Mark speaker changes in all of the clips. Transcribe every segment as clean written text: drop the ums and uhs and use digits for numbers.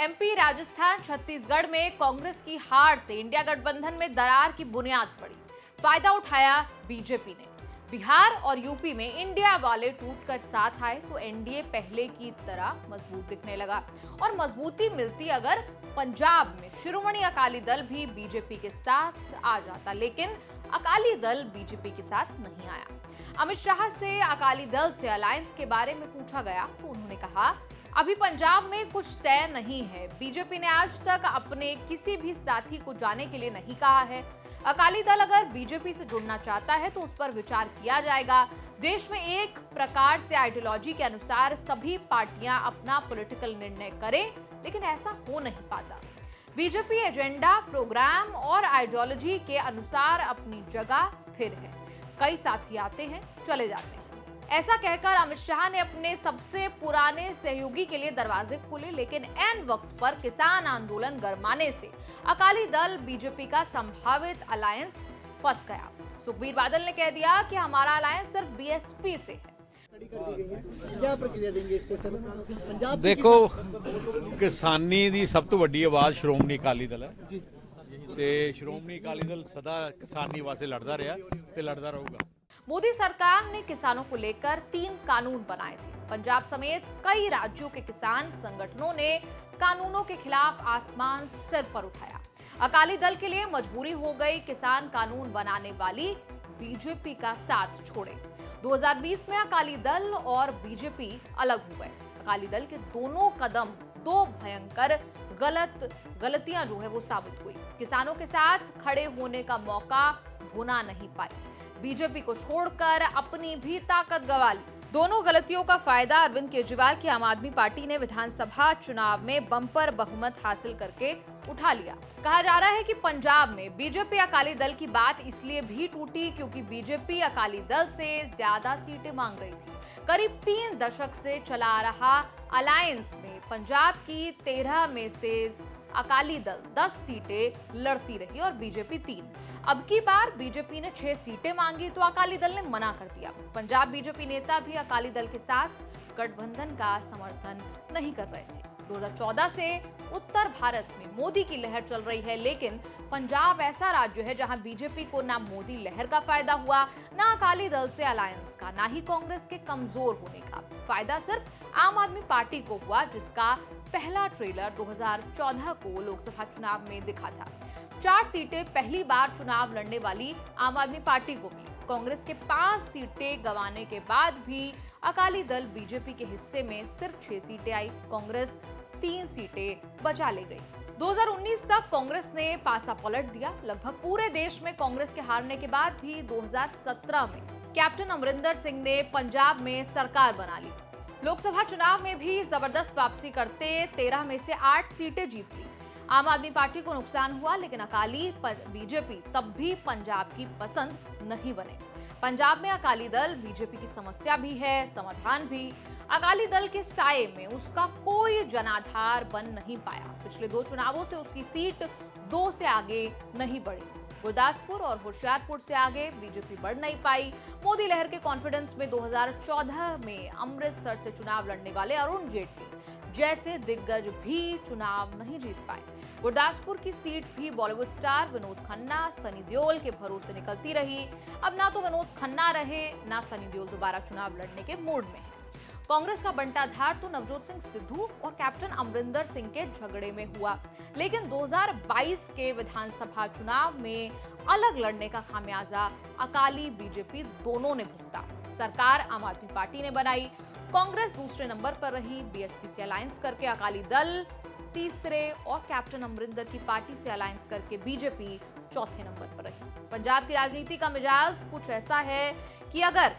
Speaker 1: MP, Rajasthan, Chhattisgarh में कांग्रेस की हार से इंडिया गठबंधन में दरार की बुनियाद पड़ी। फायदा उठाया बीजेपी ने। बिहार और यूपी में इंडिया वाले टूटकर साथ आए तो एनडीए पहले की तरह मजबूत दिखने लगा। और मजबूती मिलती अगर पंजाब में शिरोमणि अकाली दल भी बीजेपी के साथ आ जाता, लेकिन अकाली दल बीजेपी के साथ नहीं आया। अमित शाह से अकाली दल से अलायंस के बारे में पूछा गया तो उन्होंने कहा, अभी पंजाब में कुछ तय नहीं है। बीजेपी ने आज तक अपने किसी भी साथी को जाने के लिए नहीं कहा है। अकाली दल अगर बीजेपी से जुड़ना चाहता है तो उस पर विचार किया जाएगा। देश में एक प्रकार से आइडियोलॉजी के अनुसार सभी पार्टियां अपना पॉलिटिकल निर्णय करें, लेकिन ऐसा हो नहीं पाता। बीजेपी एजेंडा, प्रोग्राम और आइडियोलॉजी के अनुसार अपनी जगह स्थिर है। कई साथी आते हैं, चले जाते हैं। ऐसा कहकर अमित शाह ने अपने सबसे पुराने सहयोगी के लिए दरवाजे खोले, लेकिन ऐन वक्त पर किसान आंदोलन गरमाने से अकाली दल बीजेपी का संभावित अलायंस फंस गया। सुखबीर बादल ने कह दिया कि हमारा अलायंस सिर्फ बीएसपी से है।
Speaker 2: क्या प्रक्रिया देंगे इस पे सर? पंजाब
Speaker 3: देखो, किसानी दी सब तो वड्डी आवाज श्रोमणी अकाली दल है ते श्रोमणी अकाली दल सदा किसानी वास्ते लड़दा रहा ते लड़दा रहूगा।
Speaker 1: मोदी सरकार ने किसानों को लेकर 3 कानून बनाए थे। पंजाब समेत कई राज्यों के किसान संगठनों ने कानूनों के खिलाफ आसमान सिर पर उठाया। अकाली दल के लिए मजबूरी हो गई किसान कानून बनाने वाली बीजेपी का साथ छोड़े। 2020 में अकाली दल और बीजेपी अलग हो गए। अकाली दल के दोनों कदम दो भयंकर गलतियां जो है वो साबित हुई। किसानों के साथ खड़े होने का मौका भुना नहीं पाई। बीजेपी को छोड़कर अपनी भी ताकत गंवा ली। दोनों गलतियों का फायदा अरविंद केजरीवाल की आम आदमी पार्टी ने विधानसभा चुनाव में बम्पर बहुमत हासिल करके उठा लिया। कहा जा रहा है कि पंजाब में बीजेपी अकाली दल की बात इसलिए भी टूटी क्योंकि बीजेपी अकाली दल से ज्यादा सीटें मांग रही थी। करीब 3 दशक से चला आ रहा अलायंस में पंजाब की 13 में से अकाली दल 10 सीटें लड़ती रही और बीजेपी 3। अब की बार बीजेपी ने 6 सीटें मांगी तो अकाली दल ने मना कर दिया। पंजाब बीजेपी नेता भी अकाली दल के साथ गठबंधन का समर्थन नहीं कर रहे थे। 2014 से उत्तर भारत में मोदी की लहर चल रही है, लेकिन पंजाब ऐसा राज्य है जहां बीजेपी को ना मोदी लहर का फायदा हुआ, ना अकाली दल से अलायंस का, ना ही कांग्रेस के कमजोर होने का। फायदा सिर्फ आम आदमी पार्टी को हुआ, जिसका पहला ट्रेलर 2014 को लोकसभा चुनाव में दिखा था। 4 सीटें पहली बार चुनाव लड़ने वाली आम आदमी पार्टी को मिली। कांग्रेस के 5 सीटें गंवाने के बाद भी अकाली दल बीजेपी के हिस्से में सिर्फ 6 सीटें आई। कांग्रेस 3 सीटें बचा ले गई। 2019 तक कांग्रेस ने पासा पलट दिया। लगभग पूरे देश में कांग्रेस के हारने के बाद भी 2017 में कैप्टन अमरिंदर सिंह ने पंजाब में सरकार बना ली। लोकसभा चुनाव में भी जबरदस्त वापसी करते 13 में से 8 सीटें जीत ली। आम आदमी पार्टी को नुकसान हुआ, लेकिन अकाली बीजेपी तब भी पंजाब की पसंद नहीं बने। पंजाब में अकाली दल बीजेपी की समस्या भी है, समाधान भी। अकाली दल के साये में उसका कोई जनाधार बन नहीं पाया। पिछले 2 चुनावों से उसकी सीट 2 से आगे नहीं बढ़ी। गुरदासपुर और होशियारपुर से आगे बीजेपी बढ़ नहीं पाई। मोदी लहर के कॉन्फिडेंस में 2014 में अमृतसर से चुनाव लड़ने वाले अरुण जेटली जैसे दिग्गज भी चुनाव नहीं जीत पाए। गुरदासपुर की सीट भी बॉलीवुड स्टार विनोद खन्ना, सनी देओल के भरोसे निकलती रही। अब ना तो विनोद खन्ना रहे, ना सनी देओल दोबारा चुनाव लड़ने के मूड में है। कांग्रेस का बंटाधार तो नवजोत सिंह सिद्धू और कैप्टन अमरिंदर सिंह के झगड़े में हुआ, लेकिन 2022 के विधानसभा चुनाव में अलग लड़ने का खामियाजा अकाली बीजेपी दोनों ने भुगता। सरकार आम आदमी पार्टी ने बनाई, कांग्रेस दूसरे नंबर पर रही। बीएसपी से अलायंस करके अकाली दल तीसरे और कैप्टन अमरिंदर की पार्टी से अलायंस करके बीजेपी चौथे नंबर पर रही। पंजाब की राजनीति का मिजाज कुछ ऐसा है कि अगर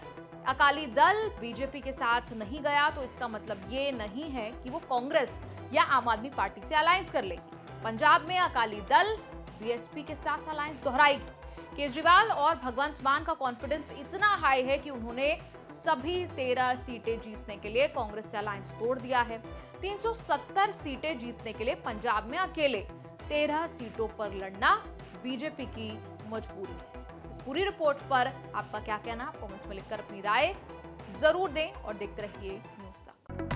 Speaker 1: अकाली दल बीजेपी के साथ नहीं गया तो इसका मतलब ये नहीं है कि वो कांग्रेस या आम आदमी पार्टी से अलायंस कर लेगी। पंजाब में अकाली दल बीएसपी के साथ अलायंस दोहराएगी। केजरीवाल और भगवंत मान का कॉन्फिडेंस इतना हाई है कि उन्होंने सभी 13 सीटें जीतने के लिए कांग्रेस से अलायंस तोड़ दिया है। 370 सीटें जीतने के लिए पंजाब में अकेले 13 सीटों पर लड़ना बीजेपी की मजबूरी है। इस पूरी रिपोर्ट पर आपका क्या कहना, कमेंट्स में लिखकर अपनी राय जरूर दें और देखते रहिए न्यूज़ तक।